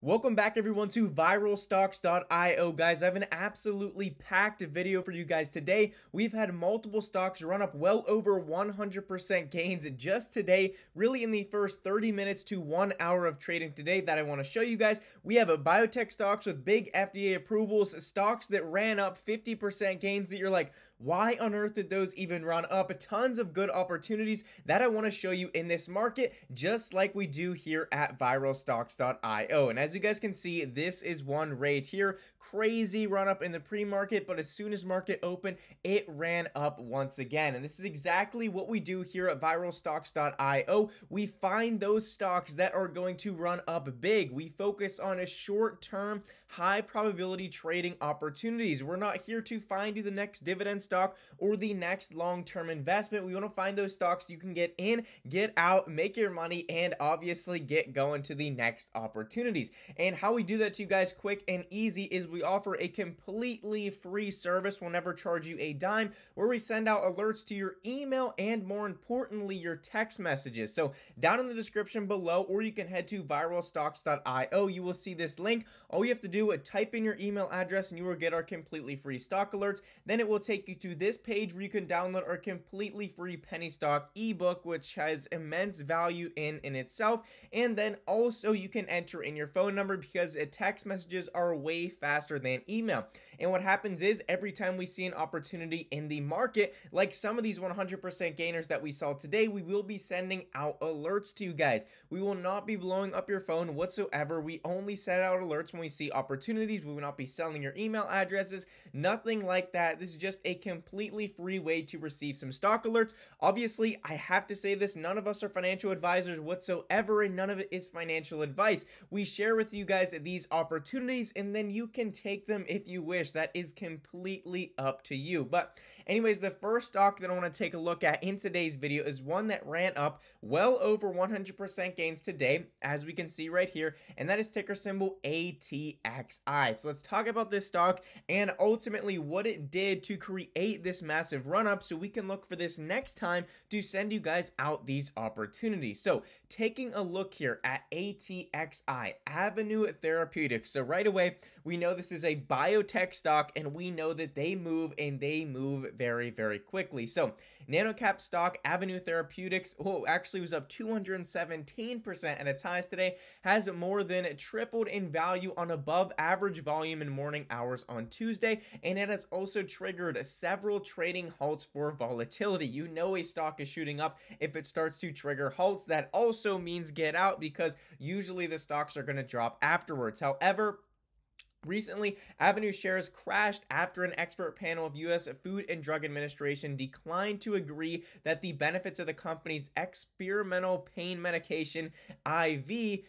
Welcome back everyone to viralstocks.io. Guys, I have an absolutely packed video for you guys today. We've had multiple stocks run up well over 100% gains just today, really in the first 30 minutes to 1 hour of trading today that I want to show you guys. We have a biotech stocks with big FDA approvals, stocks that ran up 50% gains that you're like, why on earth did those even run up? Tons of good opportunities that I want to show you in this market, just like we do here at viralstocks.io. And as you guys can see, this is one right here. Crazy run up in the pre-market, but as soon as market opened, it ran up once again. And this is exactly what we do here at viralstocks.io. We find those stocks that are going to run up big. We focus on a short-term, high probability trading opportunities. We're not here to find you the next dividend stock or the next long-term investment. We want to find those stocks you can get in, get out, make your money, and obviously get going to the next opportunities. And how we do that to you guys quick and easy is we offer a completely free service. We'll never charge you a dime, where we send out alerts to your email and more importantly your text messages. So down in the description below, or you can head to viralstocks.io, you will see this link. All you have to do is type in your email address and you will get our completely free stock alerts. Then it will take you to this page where you can download our completely free penny stock ebook, which has immense value in itself. And then also you can enter in your phone number because text messages are way faster than email. And what happens is every time we see an opportunity in the market, like some of these 100% gainers that we saw today, we will be sending out alerts to you guys. We will not be blowing up your phone whatsoever. We only send out alerts when we see opportunities. We will not be selling your email addresses, nothing like that. This is just a completely free way to receive some stock alerts. Obviously, I have to say this, none of us are financial advisors whatsoever, and none of it is financial advice. We share with you guys these opportunities and then you can take them if you wish. That is completely up to you. But anyways, the first stock that I want to take a look at in today's video is one that ran up well over 100% gains today, as we can see right here, and that is ticker symbol ATXI. So let's talk about this stock and ultimately what it did to create this massive run up, so we can look for this next time to send you guys out these opportunities. So taking a look here at ATXI, Avenue Therapeutics. So right away, we know this is a biotech stock and we know that they move and they move very, very quickly. So nanocap stock Avenue Therapeutics, actually was up 217% at its highs today, has more than tripled in value on above average volume in morning hours on Tuesday, and it has also triggered several trading halts for volatility. You know a stock is shooting up if it starts to trigger halts. That also means get out, because usually the stocks are going to drop afterwards. However, recently, Avenue shares crashed after an expert panel of U.S. Food and Drug Administration declined to agree that the benefits of the company's experimental pain medication, IV,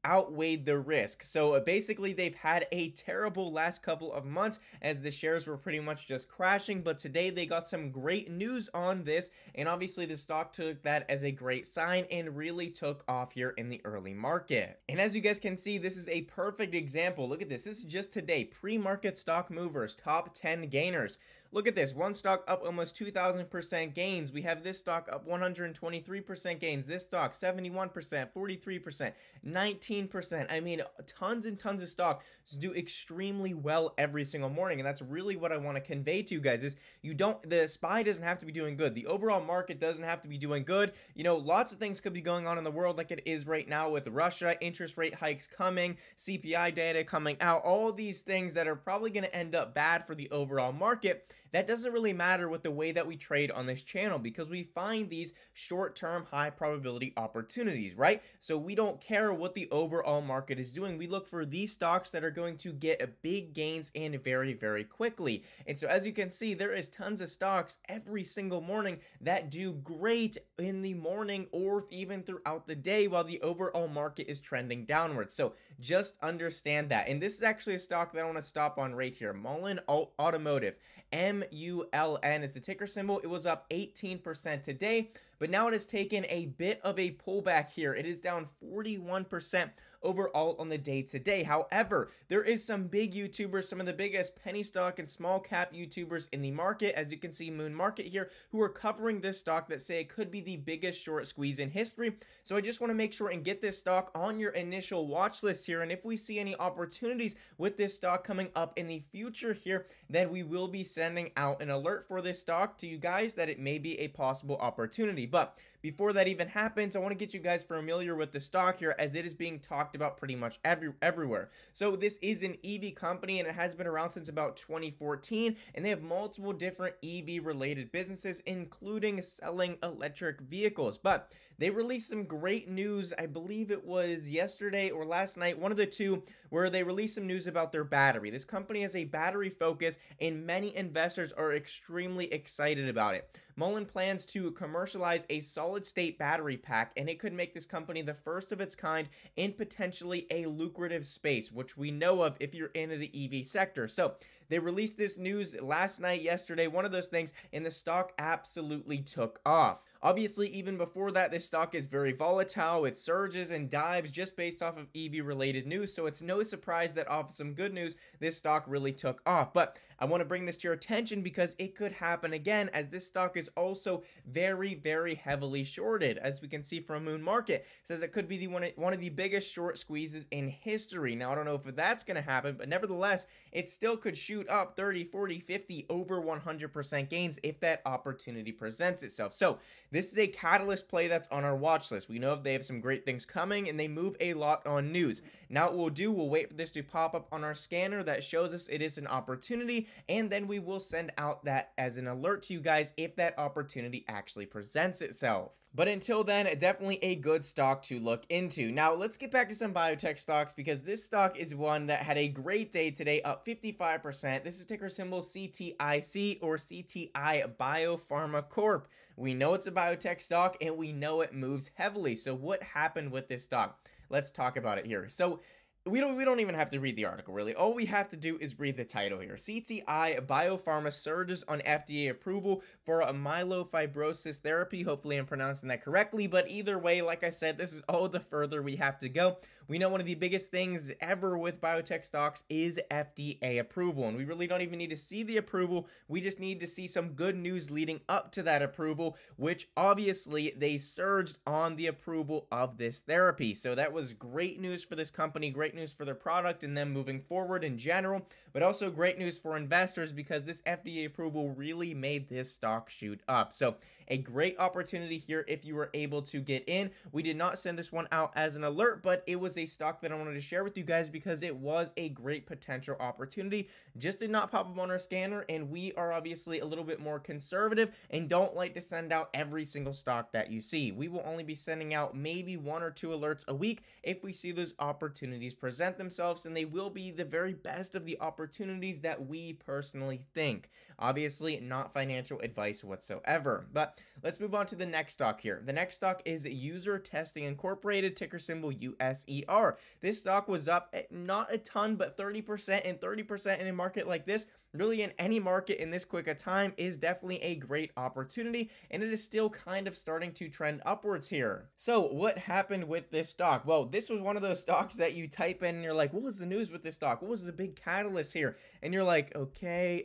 outweighed the risk. So basically, they've had a terrible last couple of months as the shares were pretty much just crashing, but today they got some great news on this, and obviously the stock took that as a great sign and really took off here in the early market. And as you guys can see, this is a perfect example. Look at this. This is just today, pre-market stock movers, top 10 gainers. Look at this, one stock up almost 2,000% gains. We have this stock up 123% gains. This stock 71%, 43%, 19%. I mean, tons and tons of stocks do extremely well every single morning, and that's really what I want to convey to you guys. Is the SPY doesn't have to be doing good. The overall market doesn't have to be doing good. You know, lots of things could be going on in the world, like it is right now with Russia, interest rate hikes coming, CPI data coming out, all these things that are probably going to end up bad for the overall market. That doesn't really matter with the way that we trade on this channel, because we find these short-term high probability opportunities, right? So we don't care what the overall market is doing. We look for these stocks that are going to get big gains in very, very quickly. And so as you can see, there is tons of stocks every single morning that do great in the morning or even throughout the day while the overall market is trending downwards. So just understand that. And this is actually a stock that I want to stop on right here. Muln Automotive, MULN is the ticker symbol. It was up 18% today, but now it has taken a bit of a pullback here. It is down 41% overall on the day today. However, there is some big YouTubers, some of the biggest penny stock and small cap YouTubers in the market, as you can see Moon Market here, who are covering this stock that say it could be the biggest short squeeze in history. So I just want to make sure and get this stock on your initial watch list here, and if we see any opportunities with this stock coming up in the future here, then we will be sending out an alert for this stock to you guys that it may be a possible opportunity. But before that even happens, I want to get you guys familiar with the stock here, as it is being talked about pretty much everywhere. So this is an EV company, and it has been around since about 2014, and they have multiple different EV related businesses, including selling electric vehicles. But they released some great news, I believe it was yesterday or last night, one of the two, where they released some news about their battery. This company has a battery focus, and many investors are extremely excited about it. Muln plans to commercialize a solid-state battery pack, and it could make this company the first of its kind in potentially a lucrative space, which we know of if you're into the EV sector. So they released this news last night, yesterday, one of those things, and the stock absolutely took off. Obviously, even before that, this stock is very volatile. It surges and dives just based off of EV-related news, so it's no surprise that off some good news, this stock really took off. But I want to bring this to your attention because it could happen again, as this stock is also very, very heavily shorted. As we can see from Moon Market, it says it could be one of the biggest short squeezes in history. Now, I don't know if that's going to happen, but nevertheless, it still could shoot up 30, 40, 50, over 100% gains if that opportunity presents itself. So this is a catalyst play that's on our watch list. We know they have some great things coming, and they move a lot on news. Now what we'll do, we'll wait for this to pop up on our scanner that shows us it is an opportunity, and then we will send out that as an alert to you guys if that opportunity actually presents itself. But until then, definitely a good stock to look into. Now, let's get back to some biotech stocks, because this stock is one that had a great day today, up 55%. This is ticker symbol CTIC, or CTI Biopharma Corp. We know it's a biotech stock, and we know it moves heavily. So what happened with this stock? Let's talk about it here. So we don't even have to read the article, really. All we have to do is read the title here. CTI Biopharma surges on FDA approval for a myelofibrosis therapy. Hopefully I'm pronouncing that correctly, but either way, like I said, this is all the further we have to go. We know one of the biggest things ever with biotech stocks is FDA approval, and we really don't even need to see the approval. We just need to see some good news leading up to that approval, which obviously they surged on the approval of this therapy. So that was great news for this company, great news for their product and them moving forward in general, but also great news for investors, because this FDA approval really made this stock shoot up. So a great opportunity here if you were able to get in. We did not send this one out as an alert, but it was a stock that I wanted to share with you guys because it was a great potential opportunity. Just did not pop up on our scanner, and we are obviously a little bit more conservative and don't like to send out every single stock that you see. We will only be sending out maybe 1 or 2 alerts a week if we see those opportunities present themselves, and they will be the very best of the opportunities that we personally think. Obviously, not financial advice whatsoever. But let's move on to the next stock here. The next stock is User Testing Incorporated, ticker symbol USER. This stock was up not a ton, but 30%, and 30% in a market like this, really in any market in this quick a time, is definitely a great opportunity, and it is still kind of starting to trend upwards here. So what happened with this stock? Well, this was one of those stocks that you type in and you're like, what was the news with this stock? What was the big catalyst here? And you're like, okay.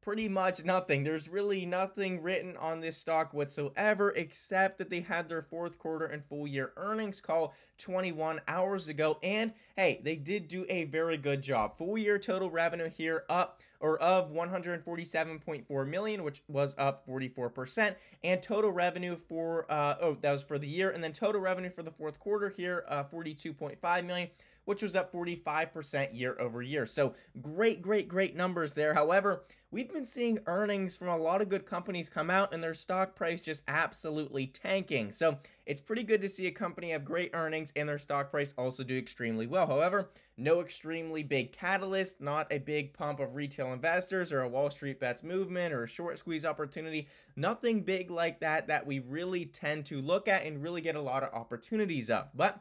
Pretty much nothing. There's really nothing written on this stock whatsoever, except that they had their 4th quarter and full year earnings call 21 hours ago, and hey, they did do a very good job. Full year total revenue here up, or of 147.4 million, which was up 44%, and total revenue for that was for the year, and then total revenue for the 4th quarter here, 42.5 million, which was up 45% year over year. So great numbers there. However, we've been seeing earnings from a lot of good companies come out and their stock price just absolutely tanking. So it's pretty good to see a company have great earnings and their stock price also do extremely well. However, no extremely big catalyst, not a big pump of retail investors or a Wall Street bets movement or a short squeeze opportunity. Nothing big like that we really tend to look at and really get a lot of opportunities of. But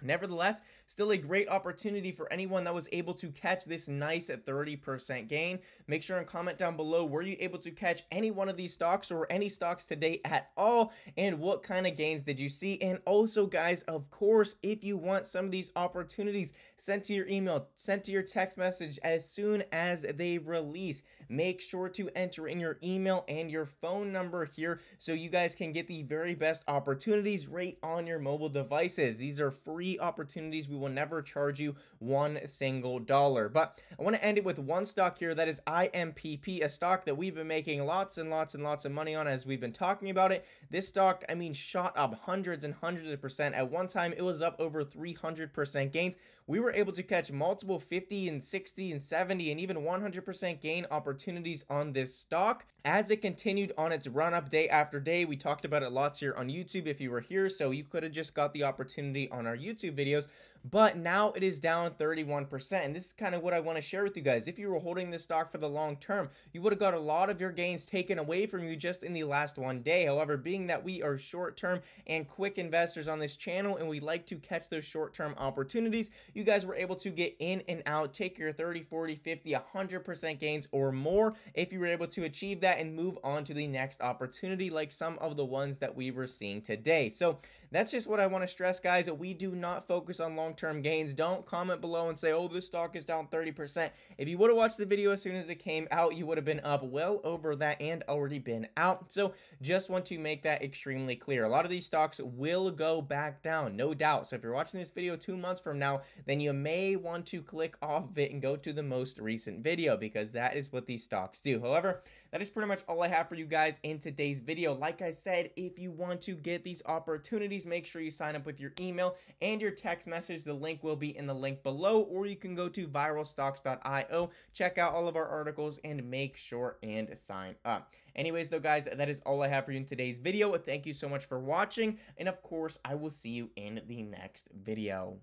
Nevertheless, still a great opportunity for anyone that was able to catch this nice 30% gain. Make sure and comment down below, were you able to catch any one of these stocks or any stocks today at all, and what kind of gains did you see? And also, guys, of course, if you want some of these opportunities sent to your email, sent to your text message as soon as they release, make sure to enter in your email and your phone number here so you guys can get the very best opportunities right on your mobile devices. These are free opportunities. We will never charge you one single dollar. But I want to end it with one stock here, that is IMPP, a stock that we've been making lots and lots and lots of money on as we've been talking about it. This stock, I mean, shot up hundreds and hundreds of percent. At one time, it was up over 300% gains. We were able to catch multiple 50 and 60 and 70 and even 100% gain opportunities on this stock as it continued on its run up day after day. We talked about it lots here on YouTube if you were here, so you could have just got the opportunity on our YouTube videos. But now it is down 31%, and this is kind of what I want to share with you guys. If you were holding this stock for the long term, you would have got a lot of your gains taken away from you just in the last one day. However, being that we are short-term and quick investors on this channel, and we like to catch those short-term opportunities, you guys were able to get in and out, take your 30, 40, 50, 100% gains or more if you were able to achieve that and move on to the next opportunity, like some of the ones that we were seeing today. So that's just what I want to stress, guys, that we do not focus on long-term gains. Don't comment below and say, oh, this stock is down 30%. If you would have watched the video as soon as it came out, you would have been up well over that and already been out. So just want to make that extremely clear. A lot of these stocks will go back down, no doubt. So if you're watching this video 2 months from now, then you may want to click off of it and go to the most recent video, because that is what these stocks do. However, that is pretty much all I have for you guys in today's video. Like I said, if you want to get these opportunities, make sure you sign up with your email and your text message. The link will be in the link below, or you can go to viralstocks.io, check out all of our articles, and make sure and sign up. Anyways, though, guys, that is all I have for you in today's video. Thank you so much for watching, and of course, I will see you in the next video.